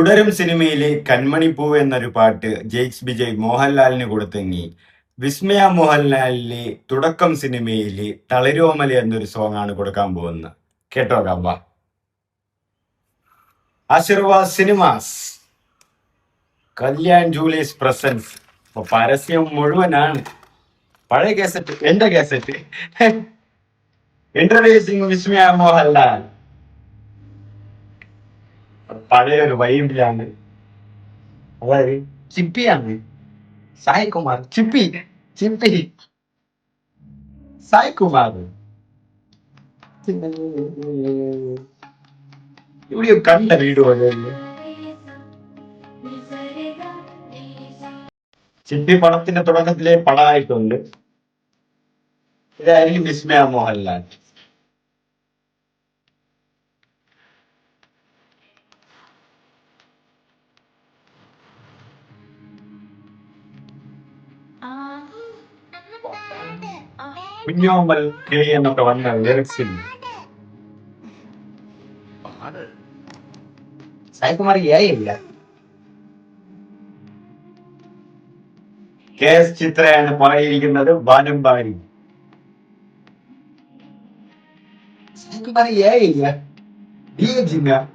തുടരും സിനിമയിലെ കൺമണിപ്പൂവ് എന്നൊരു പാട്ട് ജെയ്ക്സ് ബിജയ് മോഹൻലാലിന് കൊടുത്തെങ്കി വിസ്മയ മോഹൻലാലിലെ തുടക്കം സിനിമയിലെ തളിരോമല എന്നൊരു സോങ് ആണ് കൊടുക്കാൻ പോകുന്നത്. കേട്ടോക്കാം വാ. Aashirvad cinemas, Kalyan jewellers presents. അപ്പൊ പരസ്യം മുഴുവനാണ്. പഴയ കാസറ്റ്, എന്റെ കാസറ്റ്. ഇൻട്രൊഡ്യൂസിംഗ് വിസ്മയ മോഹൻലാൽ. പഴയൊരു വൈബിലാണ്. അതായത് ചിപ്പിയാണ്. സായ് കുമാർ, ചിപ്പി ചിപ്പി സായ് കുമാർ. ഇവിടെ കണ്ട വീട് പോലെ ചിപ്പി പടത്തിന്റെ തുടക്കത്തിലെ പടമായിട്ടുണ്ട്. ഇതായിരിക്കും വിസ്മയ മോഹൻലാൽ. കുഞ്ഞോമൽ കിളി എന്നൊക്കെ വന്ന ലിറിക്സിൽ സായികുമാർ ഇല്ല. കെ എസ് ചിത്രയാണ് പറയിരിക്കുന്നത്. ബാനുംബാരി സായികുമാർ ഇല്ല. ജിങ്ങ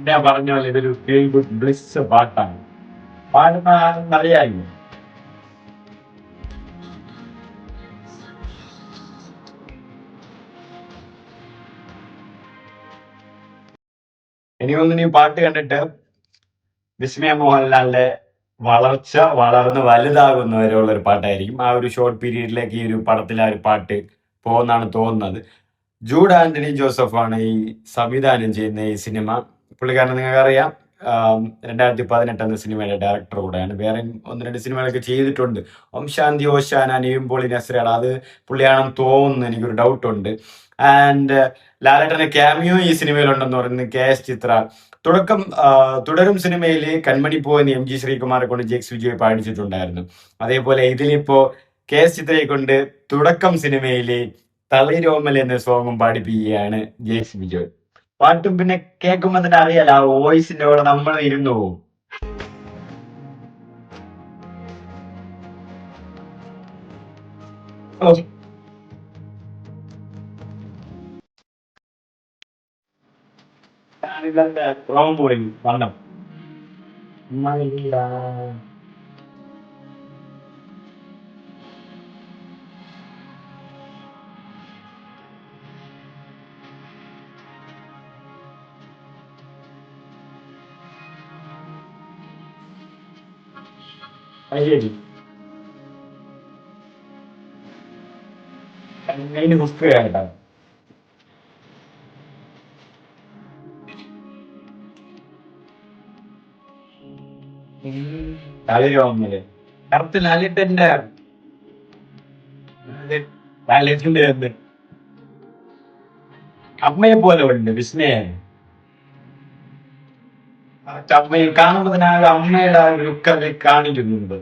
ഞാൻ പറഞ്ഞ പോലെ ഇതൊരു ഫീൽ ഗുഡ് ബ്ലിസ് പാട്ടാണ്. പാടുന്ന അറിയാമോ? ഇനി പാട്ട് കണ്ടിട്ട് വിസ്മയ മോഹൻലാലിന്റെ വളർച്ച വളർന്ന് വലുതാകുന്നവരെയുള്ള ഒരു പാട്ടായിരിക്കും. ആ ഒരു ഷോർട്ട് പീരീഡിലേക്ക് ഈ ഒരു പടത്തിൽ ആ ഒരു പാട്ട് പോകുന്നാണ് തോന്നുന്നത്. ജൂഡ് ആന്റണി ജോസഫ് ആണ് ഈ സംവിധാനം ചെയ്യുന്ന ഈ സിനിമ. പുള്ളിക്കാരനെ നിങ്ങൾക്ക് അറിയാം, 2018 എന്ന സിനിമയുടെ ഡയറക്ടർ കൂടെയാണ്. വേറെ ഒന്ന് രണ്ട് സിനിമകളൊക്കെ ചെയ്തിട്ടുണ്ട്. ഓം ശാന്തി ഓശാന, നിവിൻ നസ്രയാട്, അത് പുള്ളിയാണെന്ന് തോന്നുന്നു, എനിക്കൊരു ഡൗട്ട് ഉണ്ട്. ആൻഡ് ലാലേട്ടന്റെ ക്യാമിയോ ഈ സിനിമയിലുണ്ടെന്ന് പറയുന്നത് കെ എസ് ചിത്ര. തുടരും സിനിമയിൽ കൺമണിപ്പൂ എന്ന് എം ജി ശ്രീകുമാറെ കൊണ്ട് ജെയ്ക്സ് വിജയ് പാടിച്ചിട്ടുണ്ടായിരുന്നു. അതേപോലെ ഇതിലിപ്പോ കെ എസ് ചിത്രയെ കൊണ്ട് തുടക്കം സിനിമയിലെ തളിരോമൽ എന്ന സോങ്ങും പാടിപ്പിക്കുകയാണ് ജെയ്ക്സ് വിജയ്. പാട്ടും പിന്നെ കേൾക്കുമ്പോ തന്നെ അറിയാലോ, ആ വോയിസിന്റെ കൂടെ നമ്മൾ ഇരുന്നു പോകും. പോയി വണ്ണം ശരി. അതിന് പുസ്തകമായിട്ടാ തളിരോമല്. കറുത്ത് ലാലിട്ടന്റെ അമ്മയെ പോലെ ഉണ്ട് വിസ്മയ. അമ്മയെ കാണുമ്പോ തന്നെ ആ അമ്മയുടെ ആ ലുക്ക് അതിൽ കാണിക്കുന്നുണ്ട്.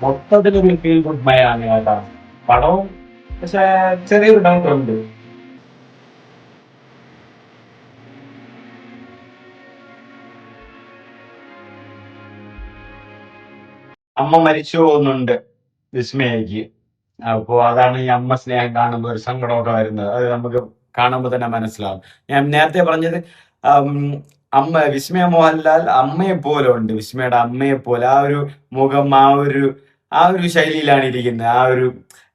മൊത്തത്തിലൊരു ഫീൽ ഗുഡ് മയാണ് കേട്ടാ പടവും. പക്ഷെ ചെറിയൊരു ഡൗട്ട് ഉണ്ട്. അമ്മ മരിച്ചു പോകുന്നുണ്ട് വിസ്മയക്ക്. അപ്പോ അതാണ് ഈ അമ്മ സ്നേഹം കാണുമ്പോൾ ഒരു സങ്കടമൊക്കെ വരുന്നത്. അത് നമുക്ക് കാണുമ്പോൾ തന്നെ മനസ്സിലാവും. ഞാൻ നേരത്തെ പറഞ്ഞത് അമ്മ വിസ്മയ മോഹൻലാൽ അമ്മയെ പോലെ ഉണ്ട്. വിസ്മയുടെ അമ്മയെ പോലെ ആ ഒരു മുഖം, ആ ഒരു ശൈലിയിലാണ് ഇരിക്കുന്നത്. ആ ഒരു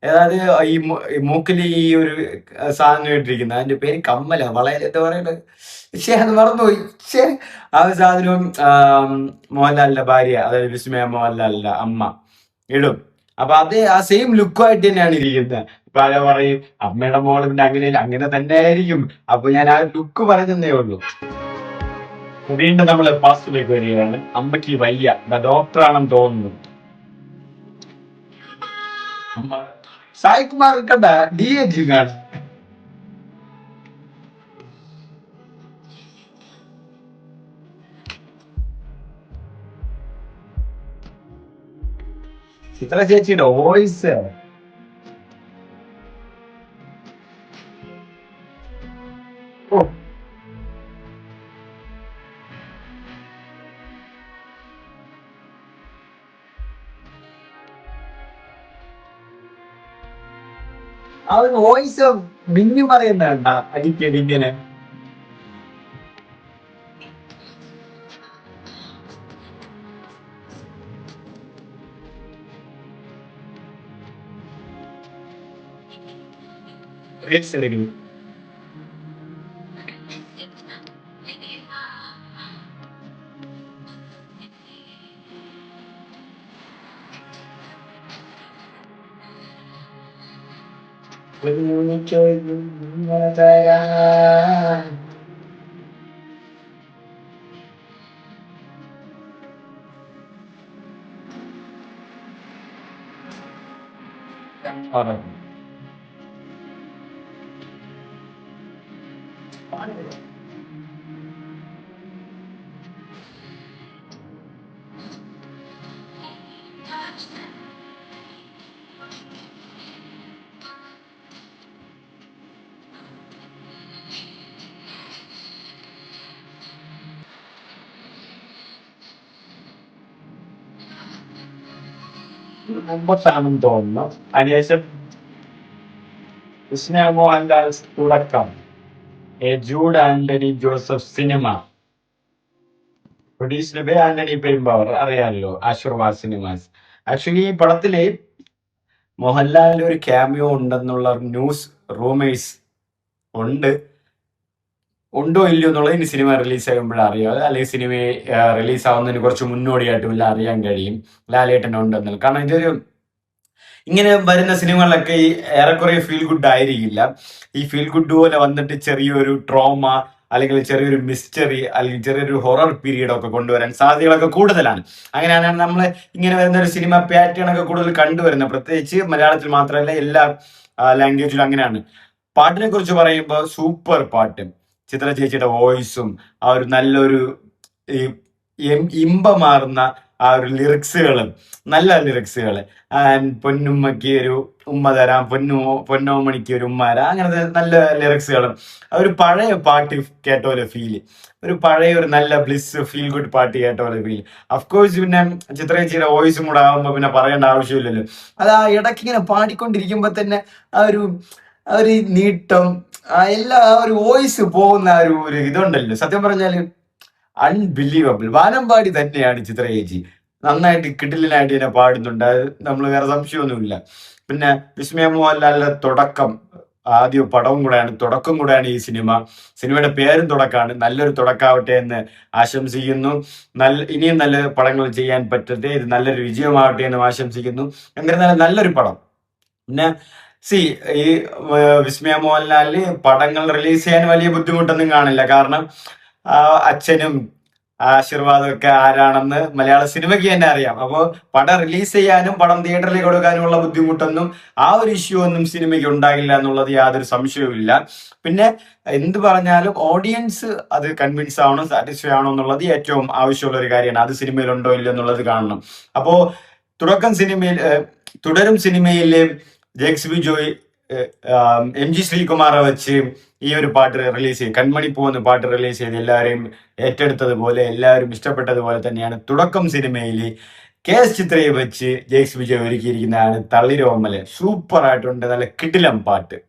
അതായത് ഈ മൂക്കിൽ ഈ ഒരു സാധനം ഇട്ടിരിക്കുന്നത്, അതിന്റെ പേര് കമ്മല, വളരെ എന്താ പറയുന്നത്, പക്ഷേ അത് മറന്നുപോയി. പക്ഷേ ആ ഒരു സാധനവും മോഹൻലാലിന്റെ ഭാര്യ, അതായത് വിസ്മയ മോഹൻലാലിന്റെ അമ്മ ഇടും. അപ്പൊ അത് ആ സെയിം ലുക്കുമായിട്ട് തന്നെയാണ് ഇരിക്കുന്നത്. പല പറയും അമ്മയുടെ മോള് പിന്നെ അങ്ങനെ തന്നെ ആയിരിക്കും. അപ്പൊ ഞാൻ ആ ലുക്ക് പറഞ്ഞതേ ഉള്ളൂ. വീണ്ടും നമ്മള് പാസ്റ്റിലേക്ക് വരികയാണ്. അമ്മയ്ക്ക് വയ്യ, ഡോക്ടറാണെന്ന് തോന്നുന്നു. അമ്മ സായികുമാർ കണ്ട ഡി ഏജിങ് ആണ്. ചിത്ര ചേച്ചിയുടെ വോയിസ് ഓ, ആ ഒരു വോയിസ് മിന്നി പറയുന്നുണ്ട അടിക്കടി ഇങ്ങനെ. Reels എടുക്കുന്നു. മുമ്പത്താണെന്ന് തോന്നുന്നു. അതിനുശേഷം വിസ്മയ മോഹൻലാൽ തുടക്കം, a Jude Anthany Joseph cinema, produced by Antony Perumbavoor, അറിയാമല്ലോ, ആശീർവാദ് സിനിമാസ്. ആക്ച്വലി ഈ പടത്തില് മോഹൻലാലിന്റെ ഒരു ക്യാമിയോ ഉണ്ടെന്നുള്ള ന്യൂസ് റൂമേഴ്സ് ഉണ്ട്. ഉണ്ടോ ഇല്ലയോ എന്നുള്ളത് ഇനി സിനിമ റിലീസ് ആകുമ്പോഴാണ് അറിയാം, അല്ലെങ്കിൽ സിനിമ റിലീസ് ആവുന്നതിന് കുറച്ച് മുന്നോടിയായിട്ട് വല്ല അറിയാൻ കഴിയും ലാലേട്ടൻ ഉണ്ടെന്നുള്ളത്. കാരണം ഇതൊരു ഇങ്ങനെ വരുന്ന സിനിമകളിലൊക്കെ ഈ ഏറെക്കുറെ ഫീൽ ഗുഡ് ആയിരിക്കില്ല. ഈ ഫീൽ ഗുഡ് പോലെ വന്നിട്ട് ചെറിയൊരു ട്രോമ, അല്ലെങ്കിൽ ചെറിയൊരു മിസ്റ്ററി, അല്ലെങ്കിൽ ചെറിയൊരു ഹൊറർ പീരീഡ് ഒക്കെ കൊണ്ടുവരാൻ സാധ്യതകളൊക്കെ കൂടുതലാണ്. അങ്ങനെയാണ് നമ്മൾ ഇങ്ങനെ വരുന്ന ഒരു സിനിമ പാറ്റേൺ ഒക്കെ കൂടുതൽ കണ്ടുവരുന്നത്. പ്രത്യേകിച്ച് മലയാളത്തിൽ മാത്രമല്ല, എല്ലാ ലാംഗ്വേജിലും അങ്ങനെയാണ്. പാട്ടിനെ കുറിച്ച് പറയുമ്പോൾ സൂപ്പർ പാട്ട്, ചിത്ര ചേച്ചിയുടെ വോയിസും ആ ഒരു നല്ലൊരു ഇമ്പമാർന്ന ആ ഒരു ലിറിക്സുകളും, നല്ല ലിറിക്സുകൾ. പൊന്നുമ്മയ്ക്ക് ഒരു ഉമ്മ തരാം, പൊന്നോമണിക്ക് ഒരു ഉമ്മ തരാം, അങ്ങനത്തെ നല്ല ലിറിക്സുകളും. ഒരു പഴയ പാട്ട് കേട്ട പോലെ ഫീല്, ഒരു പഴയ ഒരു നല്ല ബ്ലിസ് ഫീൽ ഗുഡ് പാട്ട് കേട്ട പോലെ ഫീൽ. അഫ്കോഴ്സ് പിന്നെ ചിത്രചേച്ചിയുടെ വോയിസും കൂടെ ആകുമ്പോൾ പിന്നെ പറയേണ്ട ആവശ്യമില്ലല്ലോ. അത് ആ ഇടയ്ക്ക് ഇങ്ങനെ പാടിക്കൊണ്ടിരിക്കുമ്പോൾ തന്നെ ആ ഒരു നീട്ടം, എല്ലാ ഒരു വോയിസ് പോകുന്ന ഒരു ഇതുണ്ടല്ലോ, സത്യം പറഞ്ഞാല് അൺബിലീവബിൾ. വാനമ്പാടി തന്നെയാണ് ചിത്ര ചേച്ചി. നന്നായിട്ട് കിടിലനായിട്ട് ഇതിനെ പാടുന്നുണ്ട്, അത് നമ്മൾ വേറെ സംശയമൊന്നുമില്ല. പിന്നെ വിസ്മയ മോഹൻലാലിന്റെ തുടക്കം, ആദ്യ പടവും കൂടെയാണ്, തുടക്കം കൂടെയാണ് ഈ സിനിമയുടെ പേരും തുടക്കമാണ്. നല്ലൊരു തുടക്കാവട്ടെ എന്ന് ആശംസിക്കുന്നു. ഇനിയും നല്ല പടങ്ങൾ ചെയ്യാൻ പറ്റട്ടെ, ഇത് നല്ലൊരു വിജയമാവട്ടെ എന്ന് ആശംസിക്കുന്നു. എന്നിരുന്നാലും നല്ലൊരു പടം. പിന്നെ ഈ വിസ്മയ മോഹൻലാലിന് പടങ്ങൾ റിലീസ് ചെയ്യാൻ വലിയ ബുദ്ധിമുട്ടൊന്നും കാണില്ല. കാരണം അച്ഛനും ആശീർവാദം ഒക്കെ ആരാണെന്ന് മലയാള സിനിമയ്ക്ക് തന്നെ അറിയാം. അപ്പോൾ പടം റിലീസ് ചെയ്യാനും പടം തിയേറ്ററിൽ കൊടുക്കാനുമുള്ള ബുദ്ധിമുട്ടൊന്നും, ആ ഒരു ഇഷ്യൂ ഒന്നും സിനിമയ്ക്ക് ഉണ്ടാകില്ല എന്നുള്ളത് യാതൊരു സംശയവുമില്ല. പിന്നെ എന്ത് പറഞ്ഞാലും ഓഡിയൻസ് അത് കൺവിൻസ് ആവണം, സാറ്റിസ്ഫൈ ആവണം എന്നുള്ളത് ഏറ്റവും ആവശ്യമുള്ള ഒരു കാര്യമാണ്. അത് സിനിമയിൽ ഉണ്ടോ ഇല്ല എന്നുള്ളത് കാണണം. അപ്പോ തുടരും സിനിമയിലെ ജെക്സ് ബി ജോയ്, MG ശ്രീകുമാറെ വെച്ച് ഈ ഒരു പാട്ട് റിലീസ് ചെയ്ത്, കൺമണി പോകുന്ന പാട്ട് റിലീസ് ചെയ്ത് എല്ലാവരെയും ഏറ്റെടുത്തതുപോലെ, എല്ലാവരും ഇഷ്ടപ്പെട്ടതുപോലെ തന്നെയാണ് തുടക്കം സിനിമയിൽ KS ചിത്രയെ വെച്ച് ജെക്സ് ബി ജോയ് ഒരുക്കിയിരിക്കുന്നതാണ് തളിരോമല്. സൂപ്പർ ആയിട്ടുണ്ട്, നല്ല കിടിലം പാട്ട്.